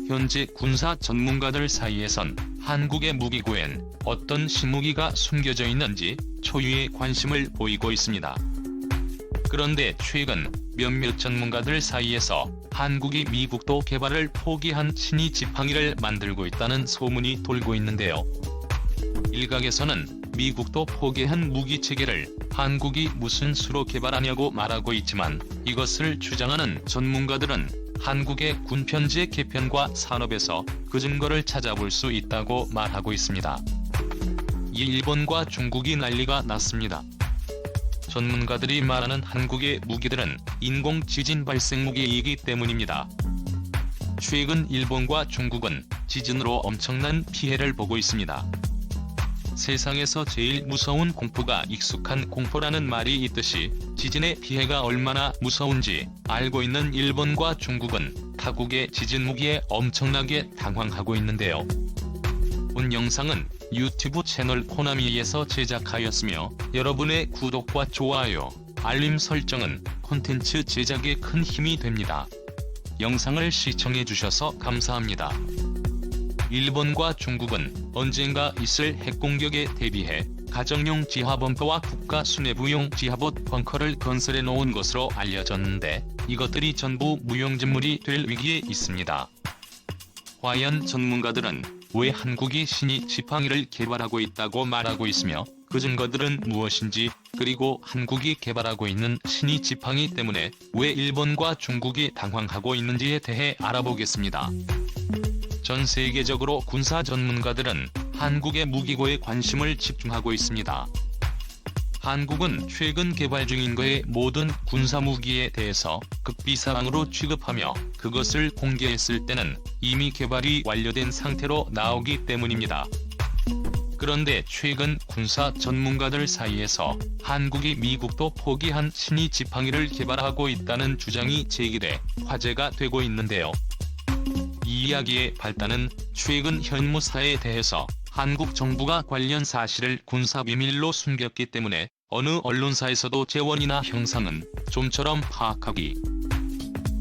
현재 군사 전문가들 사이에선 한국의 무기고엔 어떤 신무기가 숨겨져 있는지 초유의 관심을 보이고 있습니다. 그런데 최근 몇몇 전문가들 사이에서 한국이 미국도 개발을 포기한 신의 지팡이를 만들고 있다는 소문이 돌고 있는데요. 일각에서는 미국도 포기한 무기체계를 한국이 무슨 수로 개발하냐고 말하고 있지만, 이것을 주장하는 전문가들은 한국의 군편제 개편과 산업에서 그 증거를 찾아볼 수 있다고 말하고 있습니다. 이 일본과 중국이 난리가 났습니다. 전문가들이 말하는 한국의 무기들은 인공 지진 발생 무기이기 때문입니다. 최근 일본과 중국은 지진으로 엄청난 피해를 보고 있습니다. 세상에서 제일 무서운 공포가 익숙한 공포라는 말이 있듯이 지진의 피해가 얼마나 무서운지 알고 있는 일본과 중국은 타국의 지진 무기에 엄청나게 당황하고 있는데요. 본 영상은 유튜브 채널 코나미에서 제작하였으며, 여러분의 구독과 좋아요, 알림 설정은 콘텐츠 제작에 큰 힘이 됩니다. 영상을 시청해주셔서 감사합니다. 일본과 중국은 언젠가 있을 핵공격에 대비해 가정용 지하벙커와 국가 수뇌부용 지하봇 벙커를 건설해 놓은 것으로 알려졌는데, 이것들이 전부 무용지물이 될 위기에 있습니다. 과연 전문가들은 왜 한국이 신의 지팡이를 개발하고 있다고 말하고 있으며, 그 증거들은 무엇인지, 그리고 한국이 개발하고 있는 신의 지팡이 때문에 왜 일본과 중국이 당황하고 있는지에 대해 알아보겠습니다. 전 세계적으로 군사 전문가들은 한국의 무기고에 관심을 집중하고 있습니다. 한국은 최근 개발 중인 거의 모든 군사무기에 대해서 극비사항으로 취급하며, 그것을 공개했을 때는 이미 개발이 완료된 상태로 나오기 때문입니다. 그런데 최근 군사 전문가들 사이에서 한국이 미국도 포기한 신의 지팡이를 개발하고 있다는 주장이 제기돼 화제가 되고 있는데요. 이 이야기의 발단은 최근 현무사에 대해서 한국 정부가 관련 사실을 군사비밀로 숨겼기 때문에 어느 언론사에서도 재원이나 형상은 좀처럼 파악하기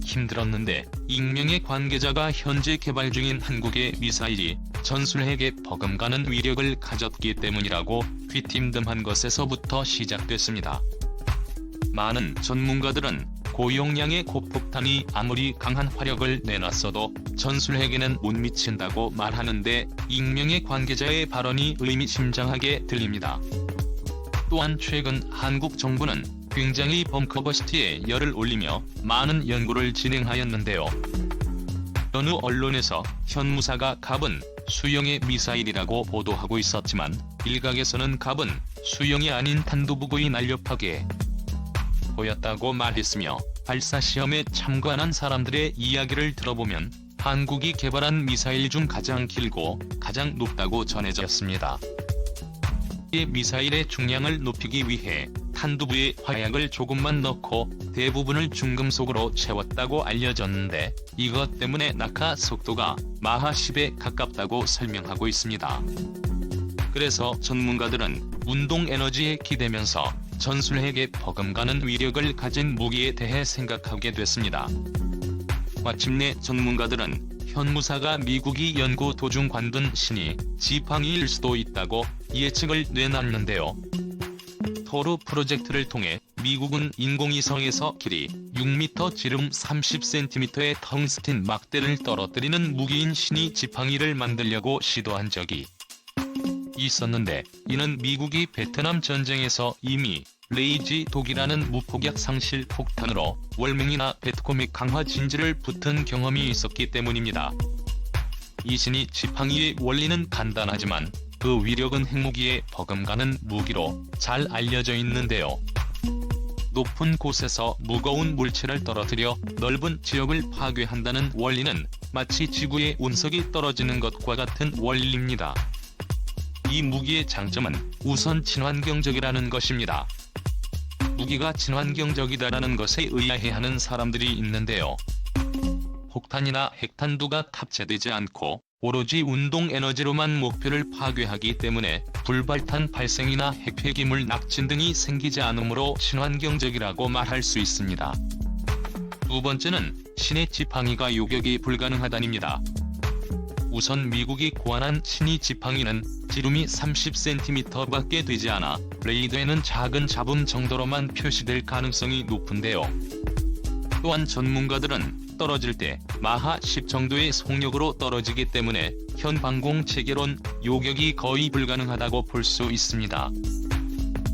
힘들었는데, 익명의 관계자가 현재 개발 중인 한국의 미사일이 전술핵에 버금가는 위력을 가졌기 때문이라고 귀띔듬한 것에서부터 시작됐습니다. 많은 전문가들은 고용량의 고폭탄이 아무리 강한 화력을 내놨어도 전술핵에는 못 미친다고 말하는데, 익명의 관계자의 발언이 의미심장하게 들립니다. 또한 최근 한국 정부는 굉장히 벙커버시티에 열을 올리며 많은 연구를 진행하였는데요. 어느 언론에서 현무사가 갑은 수영의 미사일이라고 보도하고 있었지만, 일각에서는 갑은 수영이 아닌 탄도부구의 날렵하게 보였다고 말했으며, 발사시험에 참관한 사람들의 이야기를 들어보면 한국이 개발한 미사일 중 가장 길고 가장 높다고 전해졌습니다. 이 미사일의 중량을 높이기 위해 탄두부에 화약을 조금만 넣고 대부분을 중금속으로 채웠다고 알려졌는데, 이것 때문에 낙하 속도가 마하 10에 가깝다고 설명하고 있습니다. 그래서 전문가들은 운동 에너지에 기대면서 전술핵에 버금가는 위력을 가진 무기에 대해 생각하게 됐습니다. 마침내 전문가들은 현무사가 미국이 연구 도중 관둔 신의 지팡이일 수도 있다고 예측을 내놨는데요. 토르 프로젝트를 통해 미국은 인공위성에서 길이 6m 지름 30cm의 텅스틴 막대를 떨어뜨리는 무기인 신의 지팡이를 만들려고 시도한 적이 있었는데, 이는 미국이 베트남 전쟁에서 이미 레이지 독이라는 무폭약 상실 폭탄으로 월맹이나 베트코믹 강화 진지를 붙은 경험이 있었기 때문입니다. 이 신의 지팡이의 원리는 간단하지만 그 위력은 핵무기에 버금가는 무기로 잘 알려져 있는데요. 높은 곳에서 무거운 물체를 떨어뜨려 넓은 지역을 파괴한다는 원리는 마치 지구에 운석이 떨어지는 것과 같은 원리입니다. 이 무기의 장점은 우선 친환경적이라는 것입니다. 무기가 친환경적이다라는 것에 의아해하는 사람들이 있는데요. 폭탄이나 핵탄두가 탑재되지 않고 오로지 운동 에너지로만 목표를 파괴하기 때문에 불발탄 발생이나 핵폐기물 낙진 등이 생기지 않으므로 친환경적이라고 말할 수 있습니다. 두 번째는 신의 지팡이가 요격이 불가능하다입니다. 우선 미국이 고안한 신의 지팡이는 지름이 30cm밖에 되지 않아 레이더에는 작은 잡음 정도로만 표시될 가능성이 높은데요. 또한 전문가들은 떨어질 때 마하 10 정도의 속력으로 떨어지기 때문에 현 방공 체계론 요격이 거의 불가능하다고 볼 수 있습니다.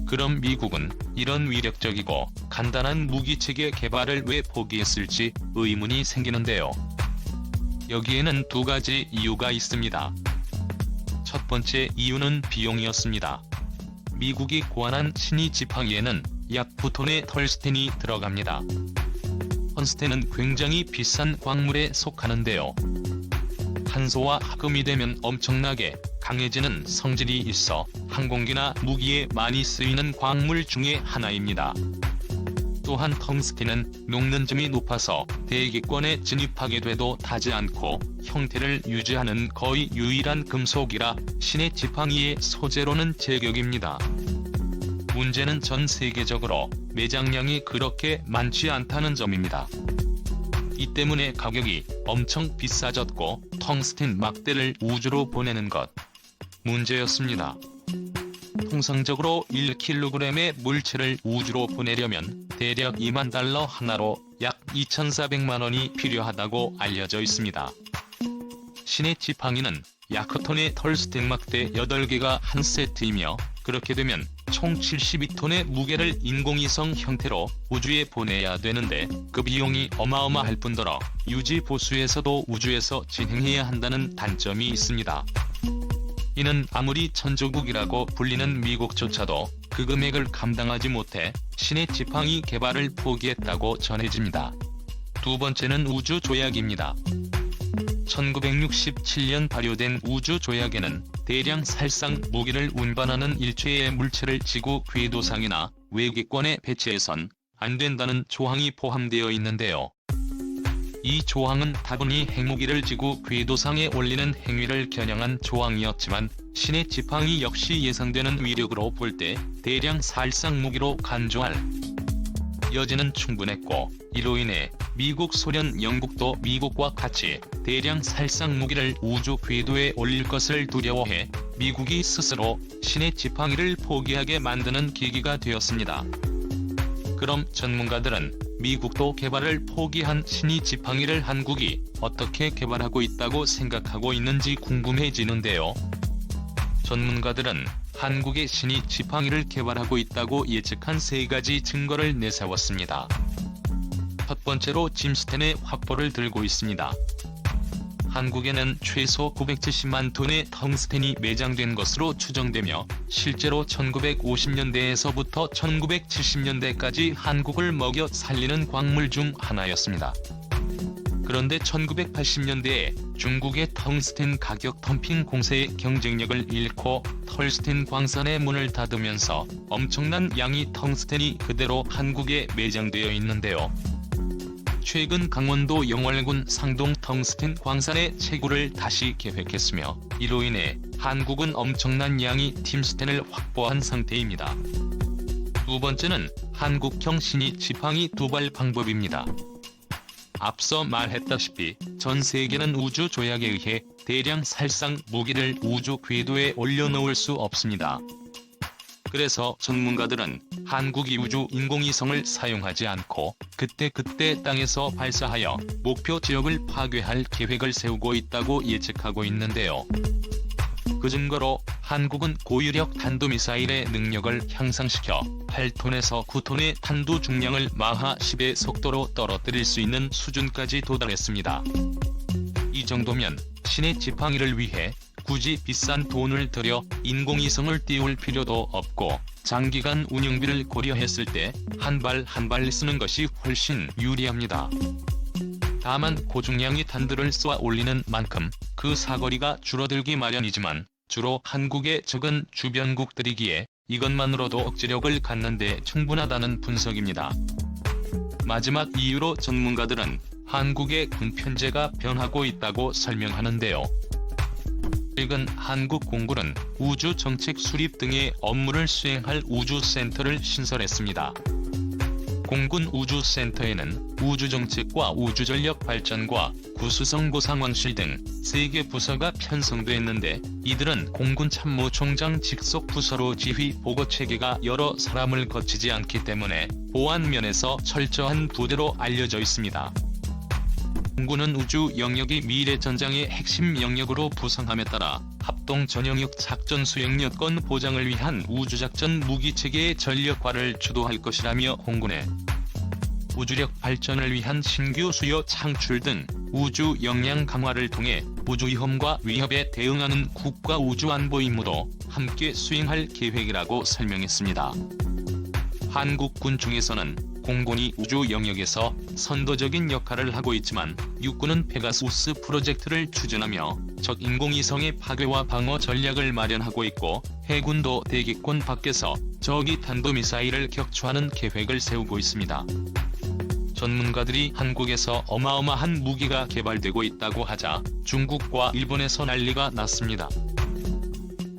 그럼 미국은 이런 위력적이고 간단한 무기체계 개발을 왜 포기했을지 의문이 생기는데요. 여기에는 두 가지 이유가 있습니다. 첫 번째 이유는 비용이었습니다. 미국이 고안한 신의 지팡이에는 약 9톤의 털스텐이 들어갑니다. 턴스텐은 굉장히 비싼 광물에 속하는데요. 탄소와 합금이 되면 엄청나게 강해지는 성질이 있어 항공기나 무기에 많이 쓰이는 광물 중에 하나입니다. 또한 텅스텐은 녹는점이 높아서 대기권에 진입하게 돼도 타지 않고 형태를 유지하는 거의 유일한 금속이라 신의 지팡이의 소재로는 제격입니다. 문제는 전 세계적으로 매장량이 그렇게 많지 않다는 점입니다. 이 때문에 가격이 엄청 비싸졌고 텅스텐 막대를 우주로 보내는 것 문제였습니다. 통상적으로 1kg의 물체를 우주로 보내려면 대략 2만 달러 하나로 약 2,400만 원이 필요하다고 알려져 있습니다. 신의 지팡이는 약 9톤의 털스텐 막대 8개가 한 세트이며 그렇게 되면 총 72톤의 무게를 인공위성 형태로 우주에 보내야 되는데 그 비용이 어마어마할 뿐더러 유지 보수에서도 우주에서 진행해야 한다는 단점이 있습니다. 이는 아무리 천조국이라고 불리는 미국조차도 그 금액을 감당하지 못해 신의 지팡이 개발을 포기했다고 전해집니다. 두 번째는 우주 조약입니다. 1967년 발효된 우주 조약에는 대량 살상 무기를 운반하는 일체의 물체를 지구 궤도상이나 외계권에 배치해선 안 된다는 조항이 포함되어 있는데요. 이 조항은 다분히 핵무기를 지구 궤도상에 올리는 행위를 겨냥한 조항이었지만 신의 지팡이 역시 예상되는 위력으로 볼 때 대량 살상 무기로 간주할 여지는 충분했고 이로 인해 미국, 소련, 영국도 미국과 같이 대량 살상 무기를 우주 궤도에 올릴 것을 두려워해 미국이 스스로 신의 지팡이를 포기하게 만드는 계기가 되었습니다. 그럼 전문가들은 미국도 개발을 포기한 신의 지팡이를 한국이 어떻게 개발하고 있다고 생각하고 있는지 궁금해지는데요. 전문가들은 한국의 신의 지팡이를 개발하고 있다고 예측한 세 가지 증거를 내세웠습니다. 첫 번째로 짐스텐의 확보를 들고 있습니다. 한국에는 최소 970만 톤의 텅스텐이 매장된 것으로 추정되며 실제로 1950년대에서부터 1970년대까지 한국을 먹여 살리는 광물 중 하나였습니다. 그런데 1980년대에 중국의 텅스텐 가격 덤핑 공세의 경쟁력을 잃고 털스텐 광산의 문을 닫으면서 엄청난 양의 텅스텐이 그대로 한국에 매장되어 있는데요. 최근 강원도 영월군 상동 텅스텐 광산의 채굴을 다시 계획했으며 이로 인해 한국은 엄청난 양의 tim스텐을 확보한 상태입니다. 두 번째는 한국형 신의 지팡이 도발 방법입니다. 앞서 말했다시피 전 세계는 우주 조약에 의해 대량 살상 무기를 우주 궤도에 올려놓을 수 없습니다. 그래서 전문가들은 한국이 우주 인공위성을 사용하지 않고 그때그때 땅에서 발사하여 목표 지역을 파괴할 계획을 세우고 있다고 예측하고 있는데요. 그 증거로 한국은 고유력 탄도미사일의 능력을 향상시켜 8톤에서 9톤의 탄두 중량을 마하 10의 속도로 떨어뜨릴 수 있는 수준까지 도달했습니다. 이 정도면 신의 지팡이를 위해 굳이 비싼 돈을 들여 인공위성을 띄울 필요도 없고 장기간 운영비를 고려했을 때 한 발 한 발 쓰는 것이 훨씬 유리합니다. 다만 고중량의 탄두를 쏘아 올리는 만큼 그 사거리가 줄어들기 마련이지만 주로 한국의 적은 주변국들이기에 이것만으로도 억지력을 갖는 데 충분하다는 분석입니다. 마지막 이유로 전문가들은 한국의 군 편제가 변하고 있다고 설명하는데요. 최근 한국 공군은 우주 정책 수립 등의 업무를 수행할 우주센터를 신설했습니다. 공군 우주센터에는 우주정책과 우주전력 발전과 구수성고상황실 등 3개 부서가 편성돼 있는데, 이들은 공군 참모총장 직속 부서로 지휘 보고체계가 여러 사람을 거치지 않기 때문에 보안 면에서 철저한 부대로 알려져 있습니다. 공군은 우주 영역이 미래 전장의 핵심 영역으로 부상함에 따라 합동 전영역 작전 수행 여건 보장을 위한 우주작전 무기체계의 전력화를 주도할 것이라며, 공군의 우주력 발전을 위한 신규 수요 창출 등 우주 역량 강화를 통해 우주 위험과 위협에 대응하는 국가 우주 안보 임무도 함께 수행할 계획이라고 설명했습니다. 한국군 중에서는 공군이 우주 영역에서 선도적인 역할을 하고 있지만, 육군은 페가수스 프로젝트를 추진하며 적 인공위성의 파괴와 방어 전략을 마련하고 있고, 해군도 대기권 밖에서 적이 탄도미사일을 격추하는 계획을 세우고 있습니다. 전문가들이 한국에서 어마어마한 무기가 개발되고 있다고 하자 중국과 일본에서 난리가 났습니다.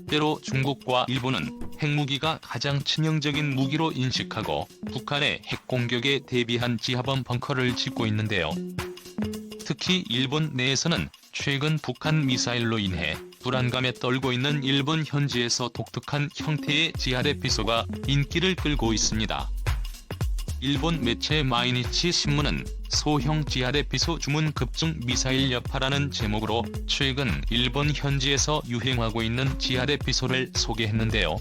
때로 중국과 일본은 핵무기가 가장 치명적인 무기로 인식하고 북한의 핵공격에 대비한 지하범 벙커를 짓고 있는데요. 특히 일본 내에서는 최근 북한 미사일로 인해 불안감에 떨고 있는 일본 현지에서 독특한 형태의 지하대 피소가 인기를 끌고 있습니다. 일본 매체 마이니치 신문은 소형 지하대 피소 주문 급증 미사일 여파라는 제목으로 최근 일본 현지에서 유행하고 있는 지하대 피소를 소개했는데요.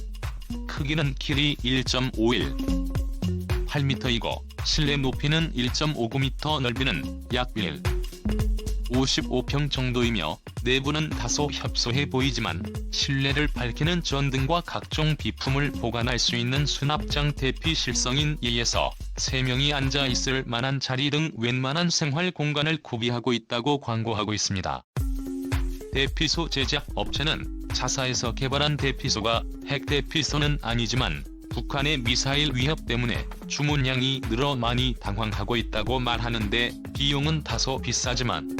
크기는 길이 1.51, 8m이고 실내 높이는 1.59m, 넓이는 약 55평 정도이며, 내부는 다소 협소해 보이지만 실내를 밝히는 전등과 각종 비품을 보관할 수 있는 수납장 대피 실성인 예에서 3명이 앉아 있을 만한 자리 등 웬만한 생활 공간을 구비하고 있다고 광고하고 있습니다. 대피소 제작 업체는 자사에서 개발한 대피소가 핵 대피소는 아니지만 북한의 미사일 위협 때문에 주문량이 늘어 많이 당황하고 있다고 말하는데, 비용은 다소 비싸지만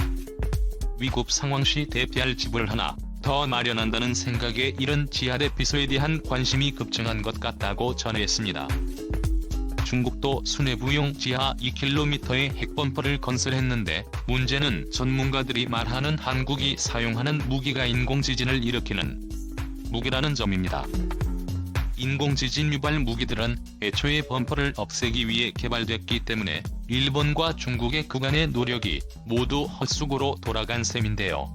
위급 상황 시 대피할 집을 하나 더 마련한다는 생각에 이른 지하대 피소에 대한 관심이 급증한 것 같다고 전했습니다. 중국도 수뇌부용 지하 2km의 핵범퍼를 건설했는데, 문제는 전문가들이 말하는 한국이 사용하는 무기가 인공지진을 일으키는 무기라는 점입니다. 인공지진 유발 무기들은 애초에 범퍼를 없애기 위해 개발됐기 때문에 일본과 중국의 그간의 노력이 모두 헛수고로 돌아간 셈인데요.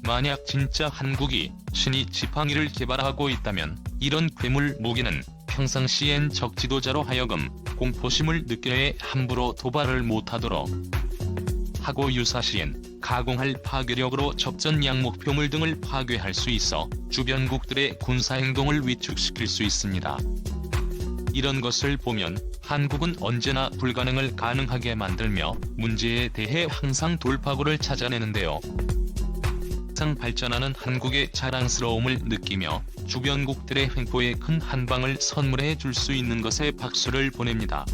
만약 진짜 한국이 신의 지팡이를 개발하고 있다면 이런 괴물 무기는 평상시엔 적 지도자로 하여금 공포심을 느껴해 함부로 도발을 못하도록 하고, 유사시엔 가공할 파괴력으로 적전 양목표물 등을 파괴할 수 있어 주변국들의 군사행동을 위축시킬 수 있습니다. 이런 것을 보면 한국은 언제나 불가능을 가능하게 만들며 문제에 대해 항상 돌파구를 찾아내는데요. 항상 발전하는 한국의 자랑스러움을 느끼며 주변국들의 횡포에 큰 한방을 선물해 줄 수 있는 것에 박수를 보냅니다.